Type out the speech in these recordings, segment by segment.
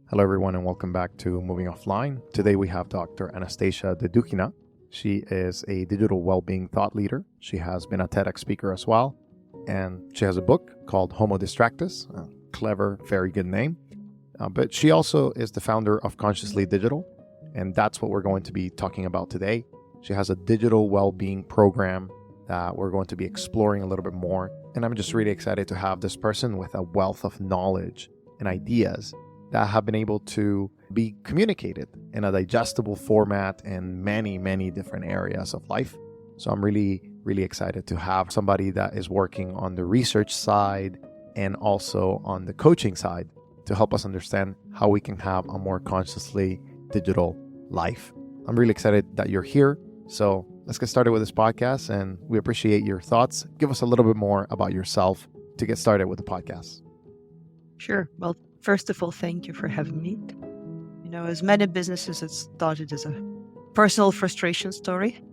Hello, everyone, and welcome back to Moving Offline. Today we have Dr. Anastasia Dedyukhina. She is a digital well-being thought leader. She has been a TEDx speaker as well, and she has a book called Homo Distractus, a clever, very good name. But she also is the founder of Consciously Digital, and that's what we're going to be talking about today. She has a digital well-being program that we're going to be exploring a little bit more, and I'm just really excited to have this person with a wealth of knowledge and ideas that have been able to be communicated in a digestible format in many, many different areas of life. So I'm really, really excited to have somebody that is working on the research side and also on the coaching side to help us understand how we can have a more consciously digital life. I'm really excited that you're here. So let's get started with this podcast, and we appreciate your thoughts. Give us a little bit more about yourself to get started with the podcast. Sure. Well, first of all, thank you for having me. As many businesses, it started as a personal frustration story.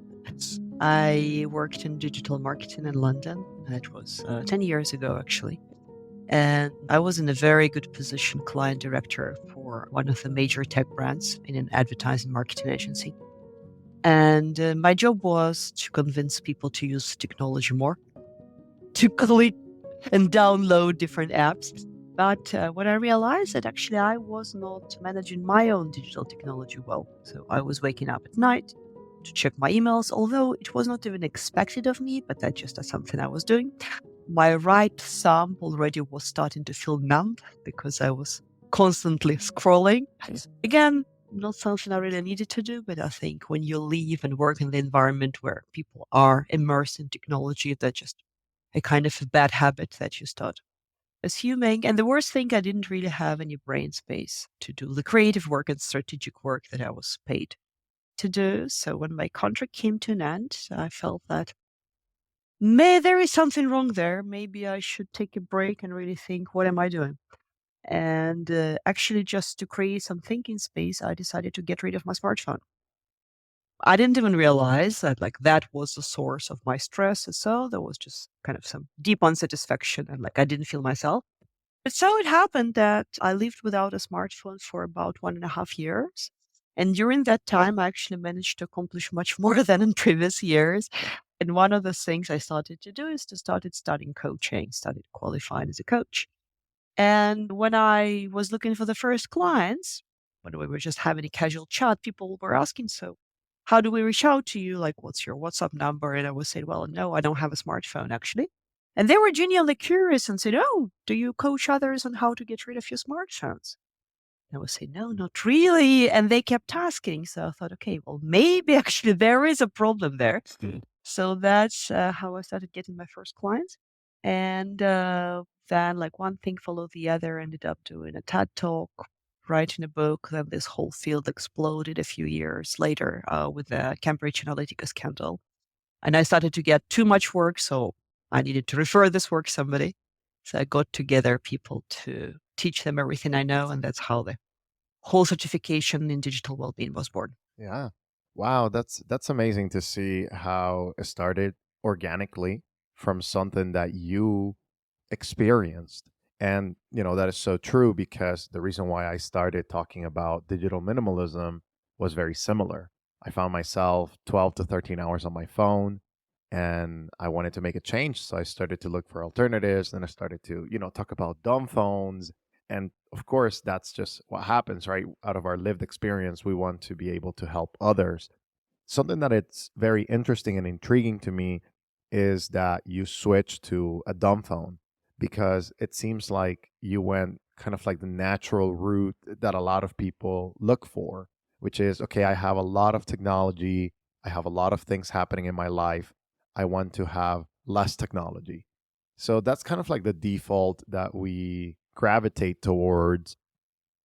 I worked in digital marketing in London. That was 10 years ago, actually. And I was in a very good position, client director for one of the major tech brands in an advertising marketing agency. And my job was to convince people to use technology more, to delete and download different apps. But when I realized that actually I was not managing my own digital technology well. So I was waking up at night to check my emails, although it was not even expected of me, but that's just something I was doing. My right thumb already was starting to feel numb because I was constantly scrolling. Again, not something I really needed to do, but I think when you live and work in the environment where people are immersed in technology, that's just a kind of a bad habit that you start assuming. And the worst thing, I didn't really have any brain space to do the creative work and strategic work that I was paid to do. So when my contract came to an end, I felt that there is something wrong there. Maybe I should take a break and really think, what am I doing? And actually, just to create some thinking space, I decided to get rid of my smartphone. I didn't even realize that that was the source of my stress. And so there was just kind of some deep unsatisfaction and I didn't feel myself. But so it happened that I lived without a smartphone for about 1.5 years. And during that time, I actually managed to accomplish much more than in previous years. And one of the things I started to do is to started studying coaching, started qualifying as a coach. And when I was looking for the first clients, when we were just having a casual chat, people were asking, so how do we reach out to you? What's your WhatsApp number? And I would say, well, no, I don't have a smartphone actually. And they were genuinely curious and said, oh, do you coach others on how to get rid of your smartphones? And I would say, no, not really. And they kept asking. So I thought, okay, well, maybe actually there is a problem there. So that's how I started getting my first clients. And then one thing followed the other, ended up doing a TED talk, writing a book. Then this whole field exploded a few years later with the Cambridge Analytica scandal. And I started to get too much work. So I needed to refer this work to somebody. So I got together people to teach them everything I know. And that's how the whole certification in digital well-being was born. Yeah. Wow, that's amazing to see how it started organically from something that you experienced. And, that is so true because the reason why I started talking about digital minimalism was very similar. I found myself 12 to 13 hours on my phone and I wanted to make a change. So I started to look for alternatives. Then I started to, talk about dumb phones. And of course, that's just what happens, right? Out of our lived experience, we want to be able to help others. Something that it's very interesting and intriguing to me is that you switched to a dumb phone because it seems like you went kind of like the natural route that a lot of people look for, which is, okay, I have a lot of technology. I have a lot of things happening in my life. I want to have less technology. So that's kind of like the default that we gravitate towards.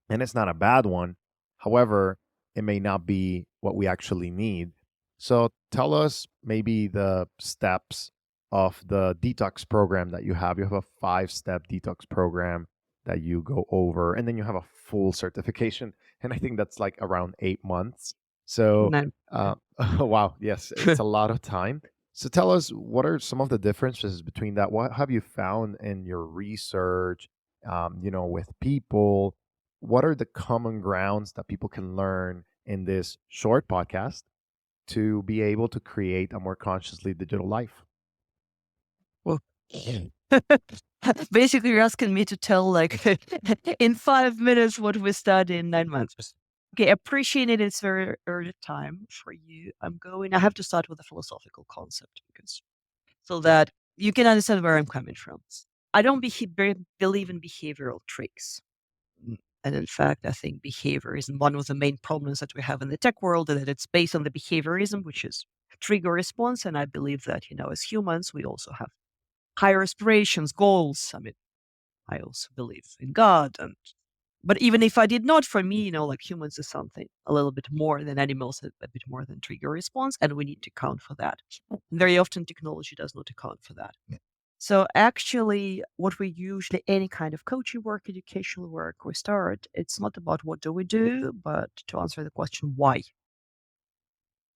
And it's not a bad one. However, it may not be what we actually need. So tell us maybe the steps of the detox program that you have. You have a 5-step detox program that you go over, and then you have a full certification. And I think that's like around 8 months. So, No. wow, yes, it's a lot of time. So tell us, what are some of the differences between that? What have you found in your research, with people? what are the common grounds that people can learn in this short podcast to be able to create a more consciously digital life? Well, basically, you're asking me to tell like in 5 minutes what we study in 9 months. Okay, appreciate it. It's very early time for you. I have to start with a philosophical concept because so that you can understand where I'm coming from. I don't believe in behavioral tricks. And in fact, I think behavior is one of the main problems that we have in the tech world, and that it's based on the behaviorism, which is trigger response. And I believe that, as humans, we also have higher aspirations, goals. I mean, I also believe in God. But even if I did not, for me, like humans is something a little bit more than animals, a bit more than trigger response, and we need to account for that. Very often technology does not account for that. So actually, what we usually, any kind of coaching work, educational work we start, it's not about what do we do, but to answer the question, why?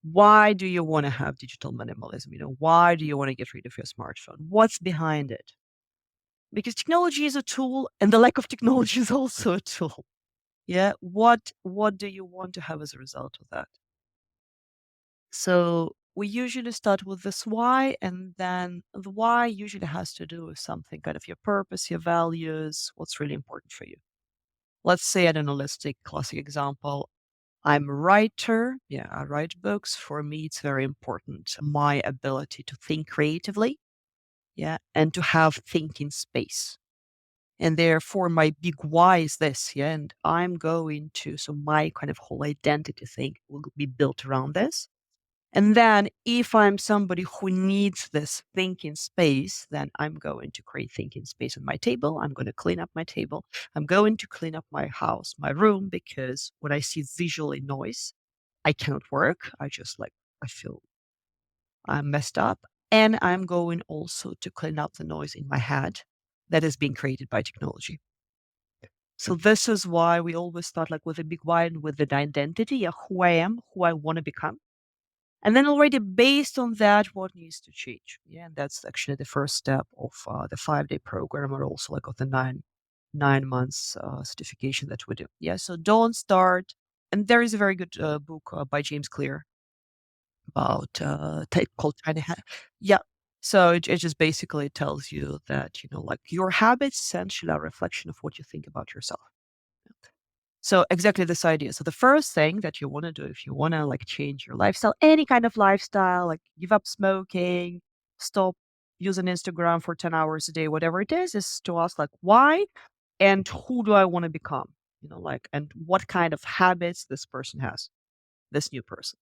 Why do you want to have digital minimalism? Why do you want to get rid of your smartphone? What's behind it? Because technology is a tool and the lack of technology is also a tool. Yeah. What do you want to have as a result of that? So we usually start with this why, and then the why usually has to do with something kind of your purpose, your values, what's really important for you. Let's say, I don't know, let's take classic example. I'm a writer. Yeah, I write books. For me, it's very important. My ability to think creatively. Yeah. And to have thinking space. And therefore, my big why is this. Yeah. And so my kind of whole identity thing will be built around this. And then if I'm somebody who needs this thinking space, then I'm going to create thinking space on my table. I'm going to clean up my table. I'm going to clean up my house, my room, because when I see visually noise, I cannot work. I feel I'm messed up. And I'm going also to clean up the noise in my head that is being created by technology. So this is why we always start like with a big why and with the identity, yeah, who I am, who I want to become. And then already based on that, what needs to change? Yeah, and that's actually the first step of the 5-day program, or also like of the 9 months certification that we do. Yeah, so don't start. And there is a very good book by James Clear about called Tiny Habits. Yeah. So it just basically tells you that, like your habits essentially are a reflection of what you think about yourself. So exactly this idea. So the first thing that you want to do if you want to like change your lifestyle, any kind of lifestyle, like give up smoking, stop using Instagram for 10 hours a day, whatever it is to ask like why and who do I want to become? And what kind of habits this person has, this new person.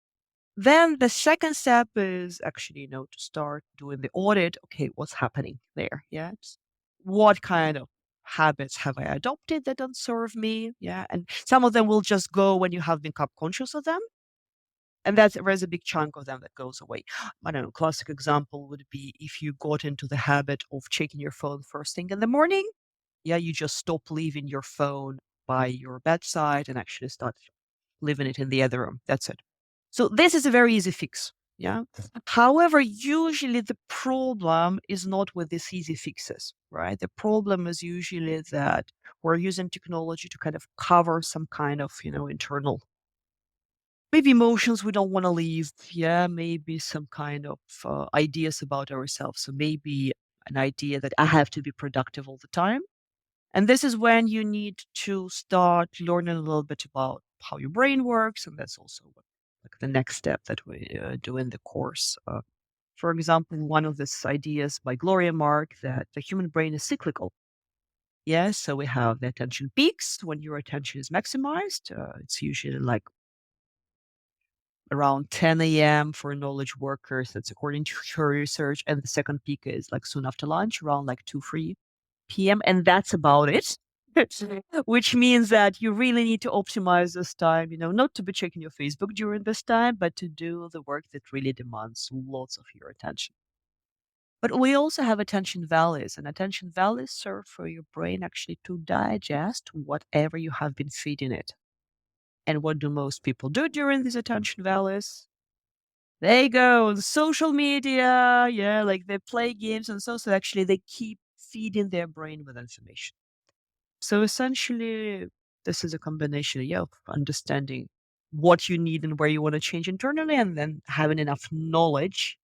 Then the second step is actually, to start doing the audit. Okay, what's happening there? Yes. What kind of habits have I adopted that don't serve me? Yeah. And some of them will just go when you have become conscious of them. And there's a big chunk of them that goes away. I don't know, classic example would be if you got into the habit of checking your phone first thing in the morning. Yeah, you just stop leaving your phone by your bedside and actually start leaving it in the other room. That's it. So this is a very easy fix. Yeah. However, usually the problem is not with these easy fixes, right? The problem is usually that we're using technology to kind of cover some kind of, internal, maybe emotions we don't want to leave. Yeah. Maybe some kind of ideas about ourselves. So maybe an idea that I have to be productive all the time. And this is when you need to start learning a little bit about how your brain works. And that's also like the next step that we do in the course. For example, one of these ideas by Gloria Mark that the human brain is cyclical. Yes, so we have the attention peaks when your attention is maximized. It's usually like around 10 a.m. for knowledge workers. That's according to her research. And the second peak is like soon after lunch, around like 2, 3 p.m. And that's about it. Which means that you really need to optimize this time, not to be checking your Facebook during this time, but to do the work that really demands lots of your attention. But we also have attention valleys, and attention valleys serve for your brain actually to digest whatever you have been feeding it. And what do most people do during these attention valleys? They go on social media, yeah, like they play games and so actually they keep feeding their brain with information. So essentially, This is a combination, yeah, of understanding what you need and where you want to change internally, and then having enough knowledge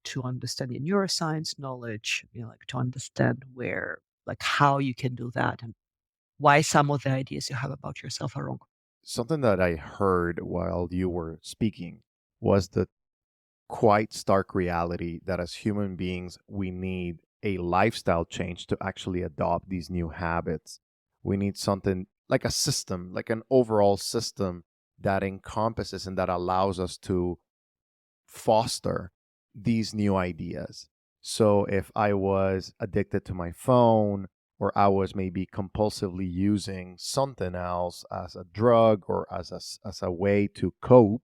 to understand the neuroscience knowledge, like to understand where, like how you can do that and why some of the ideas you have about yourself are wrong. Something that I heard while you were speaking was the quite stark reality that as human beings, we need a lifestyle change to actually adopt these new habits. We need something like a system, like an overall system that encompasses and that allows us to foster these new ideas. So if I was addicted to my phone, or I was maybe compulsively using something else as a drug or as a way to cope,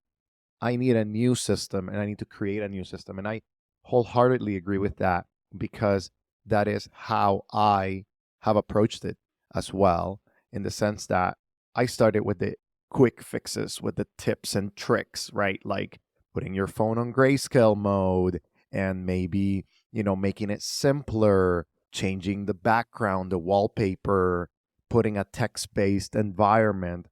I need a new system and I need to create a new system. And I wholeheartedly agree with that because that is how I have approached it as well, in the sense that I started with the quick fixes, with the tips and tricks, right? Like putting your phone on grayscale mode and maybe, making it simpler, changing the background, the wallpaper, putting a text based environment,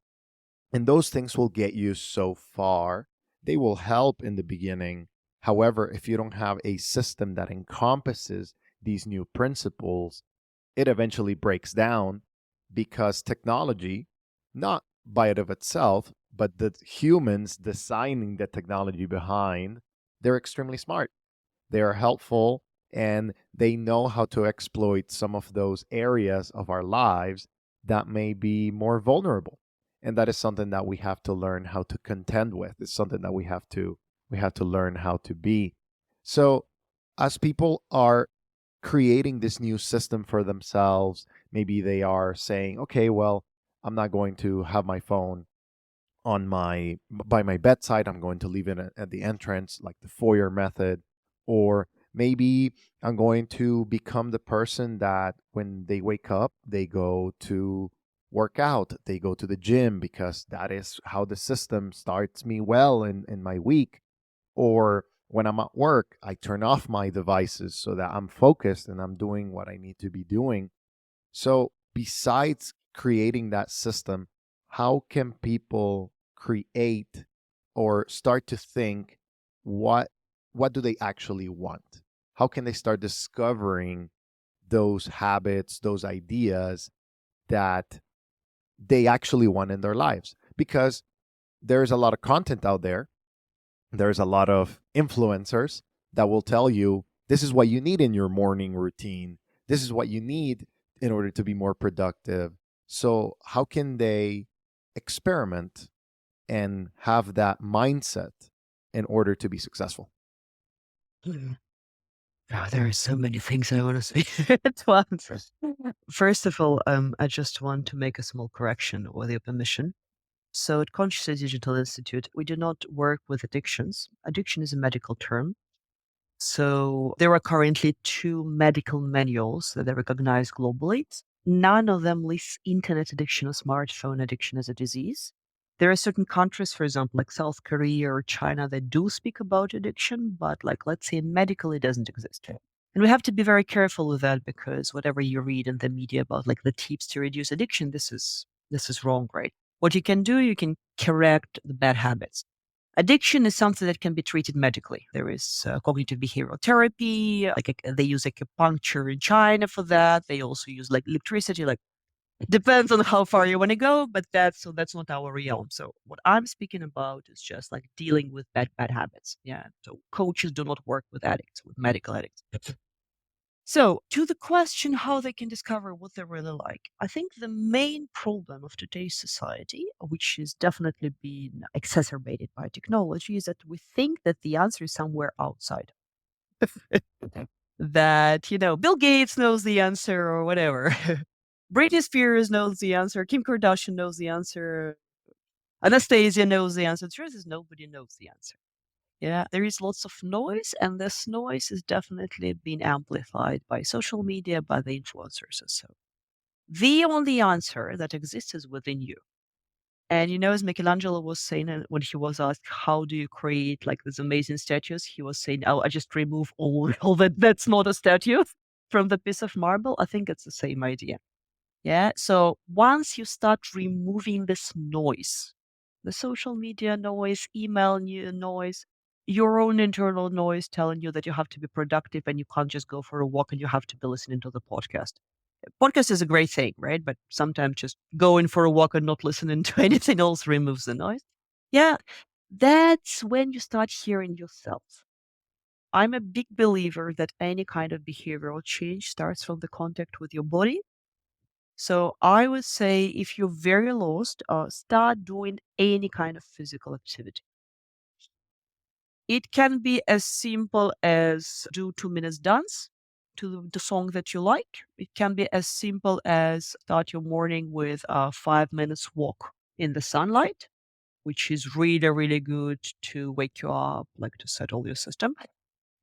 and those things will get you so far. They will help in the beginning. However, if you don't have a system that encompasses these new principles, it eventually breaks down because technology, not by it of itself, but the humans designing the technology behind, they're extremely smart. They are helpful and they know how to exploit some of those areas of our lives that may be more vulnerable. And that is something that we have to learn how to contend with. It's something that we have to learn how to be. So as people are creating this new system for themselves, maybe they are saying, okay, well, I'm not going to have my phone on my by my bedside. I'm going to leave it at the entrance, like the foyer method. Or maybe I'm going to become the person that when they wake up, they go to work out, they go to the gym, because that is how the system starts me well in my week. Or when I'm at work, I turn off my devices so that I'm focused and I'm doing what I need to be doing. So, besides creating that system, how can people create or start to think, what what do they actually want? How can they start discovering those habits, those ideas that they actually want in their lives? Because there's a lot of content out there. There's a lot of influencers that will tell you this is what you need in your morning routine. This is what you need in order to be more productive. So, how can they experiment and have that mindset in order to be successful? Mm. Oh, there are so many things I want to say at once. First of all, I just want to make a small correction with your permission. So at Consciously Digital Institute, we do not work with addictions. Addiction is a medical term. So there are currently two medical manuals that are recognized globally. None of them lists internet addiction or smartphone addiction as a disease. There are certain countries, for example, like South Korea or China, that do speak about addiction, but like let's say medically it doesn't exist. And we have to be very careful with that because whatever you read in the media about like the tips to reduce addiction, this is wrong, right? What you can do, you can correct the bad habits. Addiction is something that can be treated medically. There is cognitive behavioral therapy, they use acupuncture in China for that. They also use like electricity, like depends on how far you want to go, but that's not our realm. So what I'm speaking about is just like dealing with bad habits. Yeah. So coaches do not work with addicts, with medical addicts. So, to the question how they can discover what they really like, I think the main problem of today's society, which is definitely being exacerbated by technology, is that we think that the answer is somewhere outside. That, Bill Gates knows the answer or whatever. Britney Spears knows the answer. Kim Kardashian knows the answer. Anastasia knows the answer. The truth is, nobody knows the answer. Yeah, there is lots of noise, and this noise is definitely being amplified by social media, by the influencers. And so the only answer that exists is within you. And as Michelangelo was saying when he was asked, how do you create like these amazing statues? He was saying, oh, I just remove all that's not a statue from the piece of marble. I think it's the same idea. Yeah. So once you start removing this noise, the social media noise, email noise, your own internal noise telling you that you have to be productive and you can't just go for a walk and you have to be listening to the podcast. Podcast is a great thing, right? But sometimes just going for a walk and not listening to anything else removes the noise. Yeah. That's when you start hearing yourself. I'm a big believer that any kind of behavioral change starts from the contact with your body. So I would say if you're very lost, start doing any kind of physical activity. It can be as simple as do 2 minutes dance to the song that you like. It can be as simple as start your morning with a 5 minutes walk in the sunlight, which is really, really good to wake you up, like to settle your system.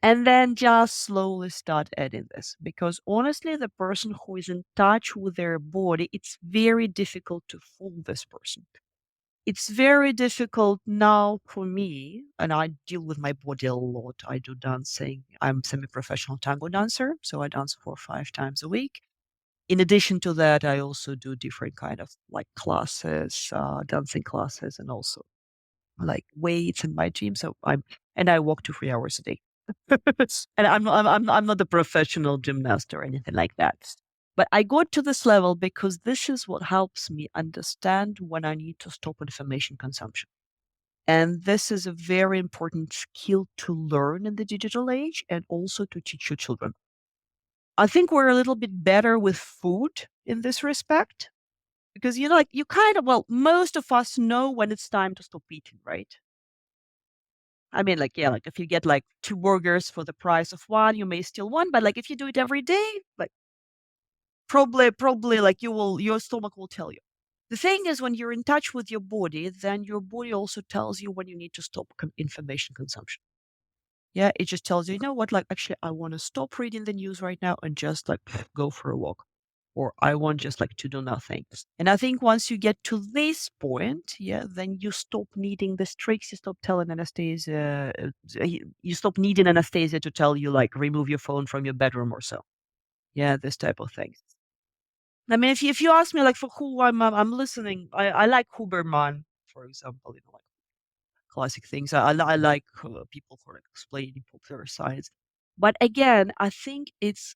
And then just slowly start adding this because honestly, the person who is in touch with their body, it's very difficult to fool this person. It's very difficult now for me, and I deal with my body a lot. I do dancing. I'm semi-professional tango dancer, so I dance 4 or 5 times a week. In addition to that, I also do different kind of like classes, dancing classes, and also like weights in my gym. So I walk 2 3 hours a day. And I'm not a professional gymnast or anything like that. But I got to this level because this is what helps me understand when I need to stop information consumption. And this is a very important skill to learn in the digital age and also to teach your children. I think we're a little bit better with food in this respect because like you kind of, well, most of us know when it's time to stop eating, right? I mean, like, yeah, like if you get like 2 burgers for the price of one, you may steal one. But like if you do it every day, like probably like your stomach will tell you. The thing is, when you're in touch with your body, then your body also tells you when you need to stop information consumption. Yeah, it just tells you, you know what, like actually, I want to stop reading the news right now and just like go for a walk. Or I want just like to do nothing. And I think once you get to this point, yeah, then you stop needing the tricks. You stop telling Anastasia, you stop needing Anastasia to tell you like remove your phone from your bedroom or so. Yeah, this type of things. I mean, if you ask me like for who I'm listening, I like Huberman, for example, like classic things. I like people who are like explaining popular science. But again, I think it's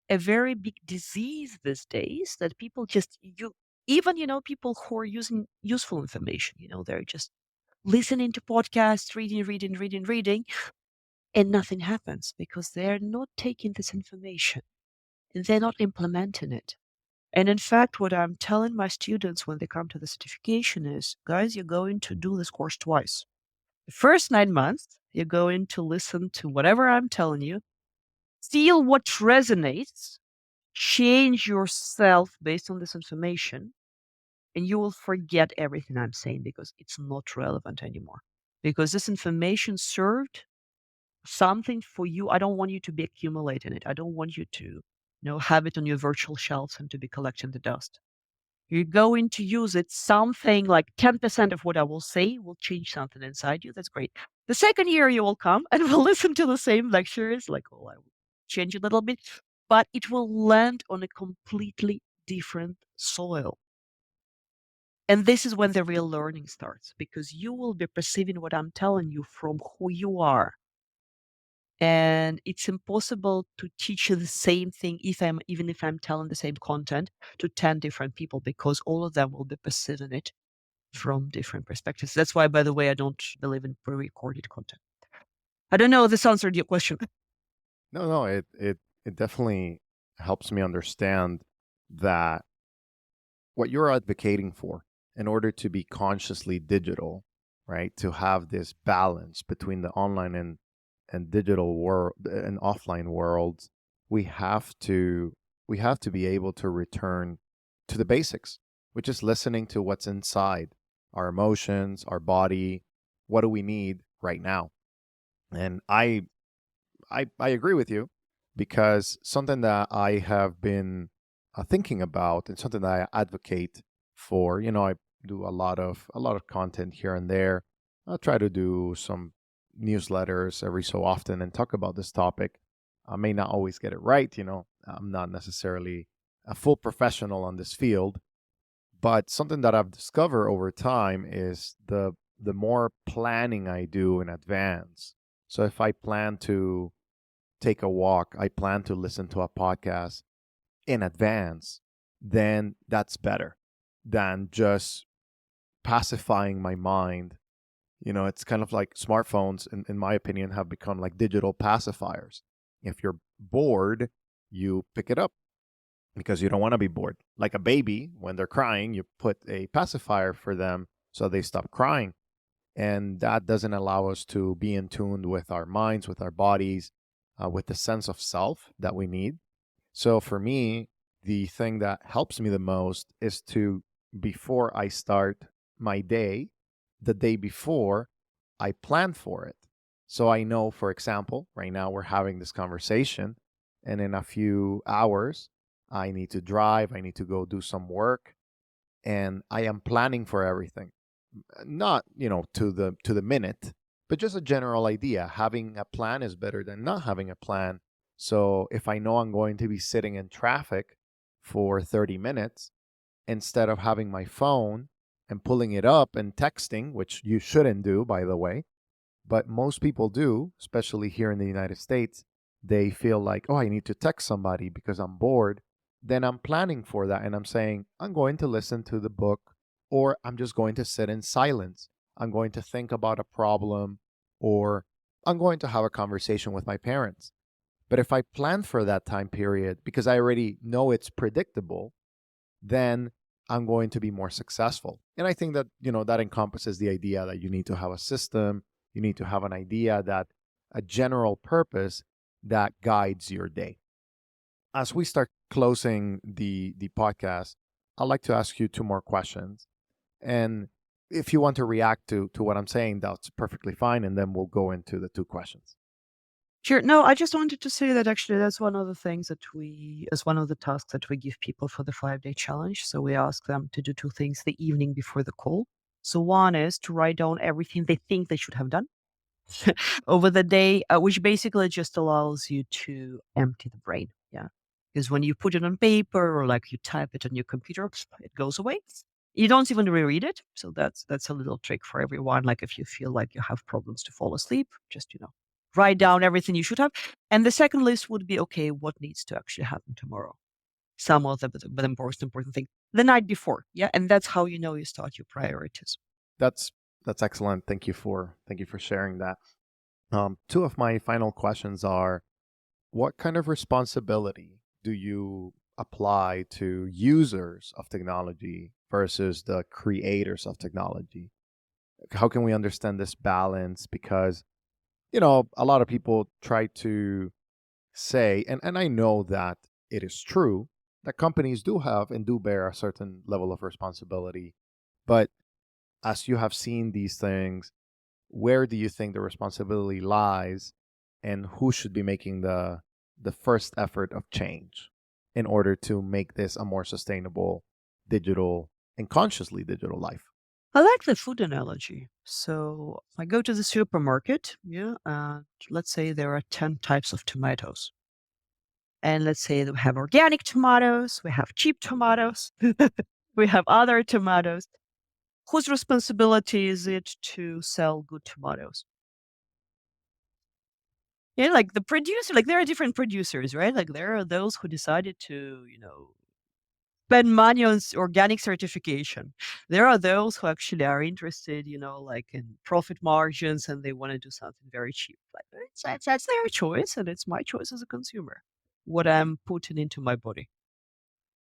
a very big disease these days that people just even people who are using useful information, they're just listening to podcasts, reading, and nothing happens because they're not taking this information and they're not implementing it. And in fact, what I'm telling my students when they come to the certification is, guys, you're going to do this course twice. The first 9 months, you're going to listen to whatever I'm telling you, feel what resonates, change yourself based on this information, and you will forget everything I'm saying because it's not relevant anymore. Because this information served something for you. I don't want you to be accumulating it. I don't want you to, have it on your virtual shelves and to be collecting the dust. You're going to use it. Something like 10% of what I will say will change something inside you. That's great. The second year you will come and will listen to the same lectures, like, oh, I will change a little bit, but it will land on a completely different soil. And this is when the real learning starts because you will be perceiving what I'm telling you from who you are. And it's impossible to teach you the same thing even if I'm telling the same content to 10 different people because all of them will be perceiving it from different perspectives. That's why, by the way, I don't believe in pre-recorded content. I don't know if this answered your question. No, no, it definitely helps me understand that what you're advocating for in order to be consciously digital, right? To have this balance between the online and digital world and offline worlds, we have to we have to be able to return to the basics, which is listening to what's inside our emotions, our body, what do we need right now. And I agree with you because something that I have been thinking about and something that I advocate for. I do a lot of content here and there. I'll try to do some newsletters every so often and talk about this topic. I may not always get it right. I'm not necessarily a full professional on this field, but something that I've discovered over time is the more planning I do in advance. So if I plan to take a walk, I plan to listen to a podcast in advance, then that's better than just pacifying my mind. It's kind of like smartphones, in my opinion, have become like digital pacifiers. If you're bored, you pick it up because you don't want to be bored. Like a baby, when they're crying, you put a pacifier for them so they stop crying. And that doesn't allow us to be in tune with our minds, with our bodies, with the sense of self that we need. So for me, the thing that helps me the most is to, before I start my day, the day before, I plan for it. So I know, for example, right now we're having this conversation, and in a few hours, I need to drive, I need to go do some work, and I am planning for everything. Not, to the minute, but just a general idea. Having a plan is better than not having a plan. So if I know I'm going to be sitting in traffic for 30 minutes, instead of having my phone and pulling it up and texting, which you shouldn't do, by the way, but most people do, especially here in the United States, they feel like, oh, I need to text somebody because I'm bored. Then I'm planning for that and I'm saying, I'm going to listen to the book, or I'm just going to sit in silence. I'm going to think about a problem, or I'm going to have a conversation with my parents. But if I plan for that time period because I already know it's predictable, then I'm going to be more successful. And I think that, that encompasses the idea that you need to have a system, you need to have an idea, that a general purpose that guides your day. As we start closing the podcast, I'd like to ask you two more questions. And if you want to react to what I'm saying, that's perfectly fine. And then we'll go into the two questions. Sure. No, I just wanted to say that actually that's one of the things that as one of the tasks that we give people for the 5-day challenge. So we ask them to do two things the evening before the call. So one is to write down everything they think they should have done over the day, which basically just allows you to empty the brain. Yeah. Because when you put it on paper or like you type it on your computer, it goes away. You don't even reread it. So that's a little trick for everyone. Like if you feel like you have problems to fall asleep, just, write down everything you should have. And the second list would be, okay, what needs to actually happen tomorrow? Some of the most important thing the night before. Yeah. And that's how you start your priorities. That's that's excellent. Thank you for sharing that. Two of my final questions are: what kind of responsibility do you apply to users of technology versus the creators of technology? How can we understand this balance? Because, a lot of people try to say, and I know that it is true, that companies do have and do bear a certain level of responsibility. But as you have seen these things, where do you think the responsibility lies, and who should be making the first effort of change in order to make this a more sustainable digital and consciously digital life? I like the food analogy. So I go to the supermarket, yeah, and let's say there are 10 types of tomatoes. And let's say that we have organic tomatoes, we have cheap tomatoes, we have other tomatoes. Whose responsibility is it to sell good tomatoes? Yeah, like the producer, like there are different producers, right? Like there are those who decided to, spend money on organic certification. There are those who actually are interested, like in profit margins and they want to do something very cheap. Like that's their choice and it's my choice as a consumer, what I'm putting into my body.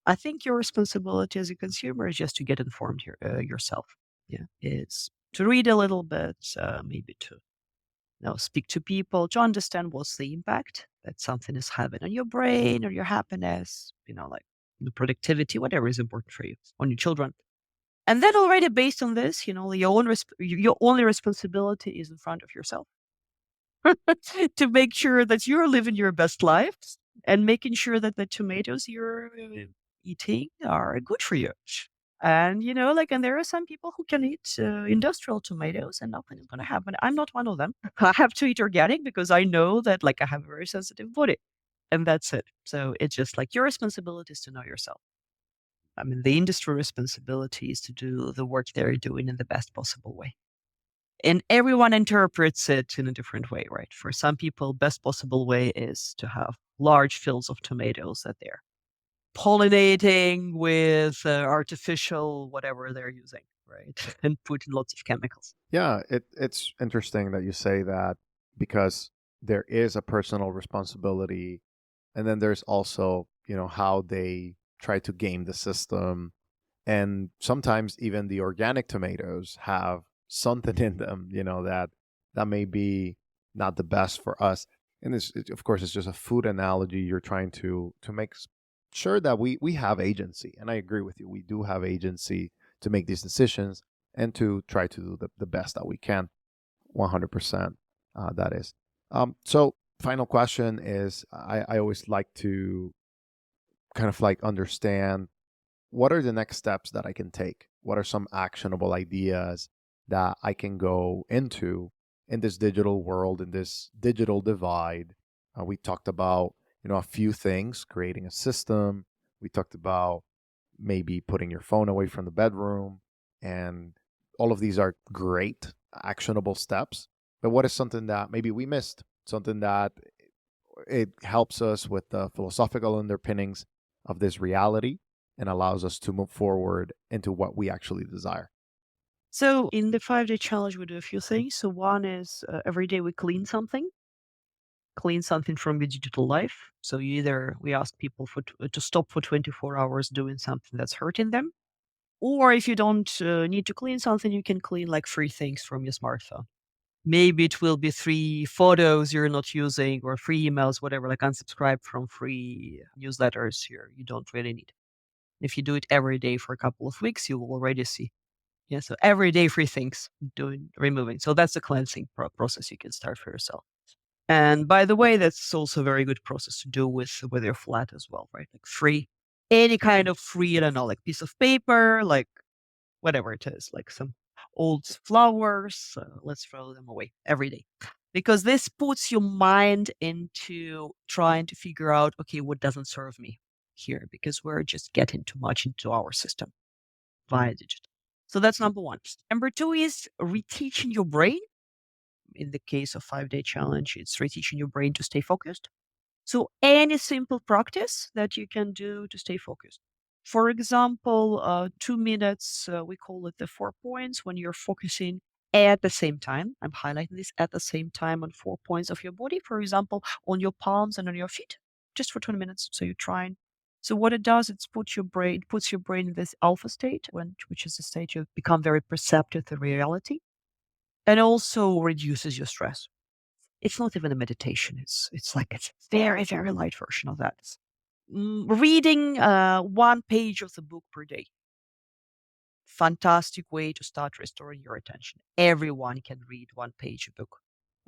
I think your responsibility as a consumer is just to get informed yourself. Yeah, it's to read a little bit, maybe to speak to people to understand what's the impact that something is having on your brain or your happiness, like the productivity, whatever is important for you, on your children. And then already based on this, your only responsibility is in front of yourself to make sure that you're living your best life and making sure that the tomatoes you're eating are good for you. And and there are some people who can eat industrial tomatoes and nothing is going to happen. I'm not one of them. I have to eat organic because I know that like I have a very sensitive body. And that's it. So it's just like your responsibility is to know yourself. I mean, the industry responsibility is to do the work they're doing in the best possible way. And everyone interprets it in a different way, right? For some people, best possible way is to have large fields of tomatoes that they're pollinating with artificial whatever they're using, right? And put in lots of chemicals. Yeah, it's interesting that you say that because there is a personal responsibility, and then there's also, how they try to game the system. And sometimes even the organic tomatoes have something in them, that may be not the best for us. And of course, it's just a food analogy. You're trying to make sure that we have agency. And I agree with you. We do have agency to make these decisions and to try to do the best that we can. 100%. That is. So final question is, I always like to kind of like understand, what are the next steps that I can take? What are some actionable ideas that I can go into in this digital world, in this digital divide? We talked about, a few things, creating a system. We talked about maybe putting your phone away from the bedroom. And all of these are great, actionable steps. But what is something that maybe we missed? Something that it helps us with the philosophical underpinnings of this reality and allows us to move forward into what we actually desire. So in the 5-day challenge, we do a few things. So one is every day we clean something from your digital life. So either we ask people to stop for 24 hours doing something that's hurting them, or if you don't need to clean something, you can clean like 3 things from your smartphone. Maybe it will be 3 photos you're not using or 3 emails, whatever, like unsubscribe from 3 newsletters you don't really need. If you do it every day for a couple of weeks, you will already see. Yeah, so every day 3 things doing removing. So that's a cleansing process you can start for yourself. And by the way, that's also a very good process to do with your flat as well, right? Like free, any kind of free, I don't know, like piece of paper, like whatever it is, like some old flowers, let's throw them away every day. Because this puts your mind into trying to figure out, okay, what doesn't serve me here? Because we're just getting too much into our system via digital. So that's number one. Number two is reteaching your brain. In the case of 5-day challenge, it's reteaching your brain to stay focused. So any simple practice that you can do to stay focused. For example, 2 minutes, we call it the 4 points when you're focusing at the same time. I'm highlighting this at the same time on 4 points of your body, for example, on your palms and on your feet, just for 20 minutes. So you're trying. So what it does, puts your brain in this alpha state, which is the state you become very perceptive to reality, and also reduces your stress. It's not even a meditation. It's like a very, very light version of that. Reading one page of the book per day. Fantastic way to start restoring your attention. Everyone can read one page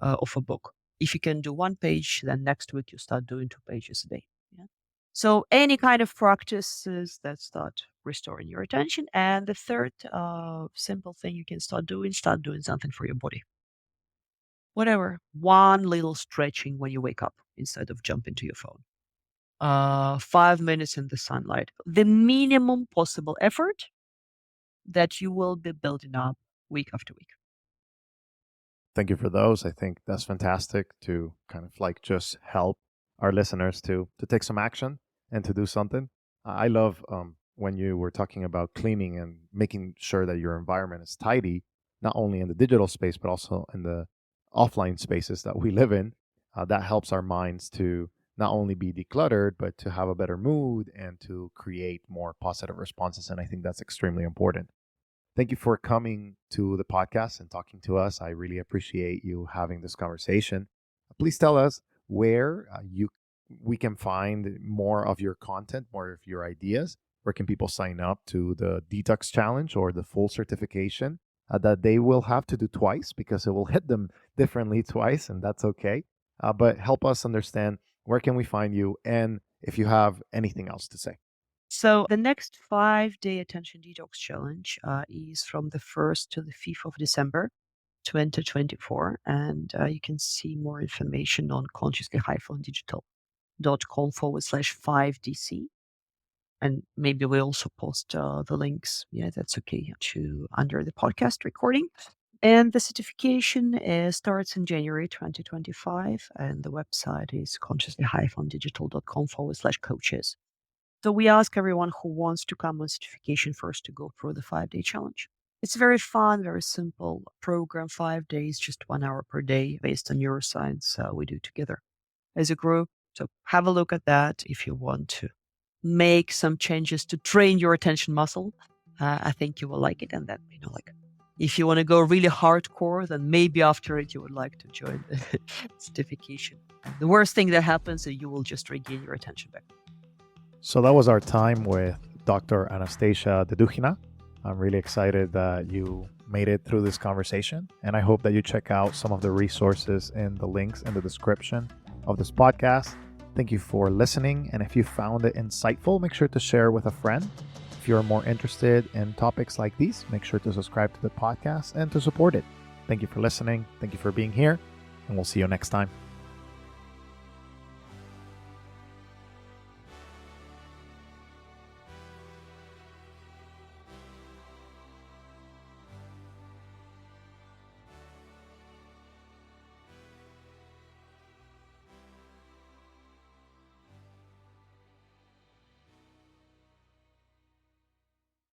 of a book. If you can do one page, then next week you start doing 2 pages a day. Yeah. So any kind of practices that start restoring your attention. And the third simple thing you can start doing something for your body. Whatever. One little stretching when you wake up instead of jumping to your phone. 5 minutes in the sunlight. The minimum possible effort that you will be building up week after week. Thank you for those. I think that's fantastic to kind of like just help our listeners to take some action and to do something. I love when you were talking about cleaning and making sure that your environment is tidy, not only in the digital space but also in the offline spaces that we live in. That helps our minds to not only be decluttered but to have a better mood and to create more positive responses. And I think that's extremely important. Thank you for coming to the podcast and talking to us. I really appreciate you having this conversation. Please tell us where you we can find more of your content, more of your ideas. Where can people sign up to the detox challenge or the full certification that they will have to do twice because it will hit them differently twice, and that's okay. But help us understand, where can we find you, and if you have anything else to say. So the next 5-day attention detox challenge is from the 1st to the 5th of December, 2024. And you can see more information on Consciously Digital. declutter.com/5DC. And maybe we also post the links, that's okay, to under the podcast recording. And the certification starts in January 2025, and the website is consciously-digital.com/coaches. So we ask everyone who wants to come on certification first to go through the 5-day challenge. It's very fun, very simple program, 5 days, just 1 hour per day based on neuroscience we do together as a group. So have a look at that if you want to make some changes to train your attention muscle. I think you will like it. And then, if you want to go really hardcore, then maybe after it, you would like to join the certification. The worst thing that happens is you will just regain your attention back. So that was our time with Dr. Anastasia Dedyukhina. I'm really excited that you made it through this conversation, and I hope that you check out some of the resources in the links in the description of this podcast. Thank you for listening, and if you found it insightful, make sure to share with a friend. If you're more interested in topics like these, make sure to subscribe to the podcast and to support it. Thank you for listening. Thank you for being here, and we'll see you next time.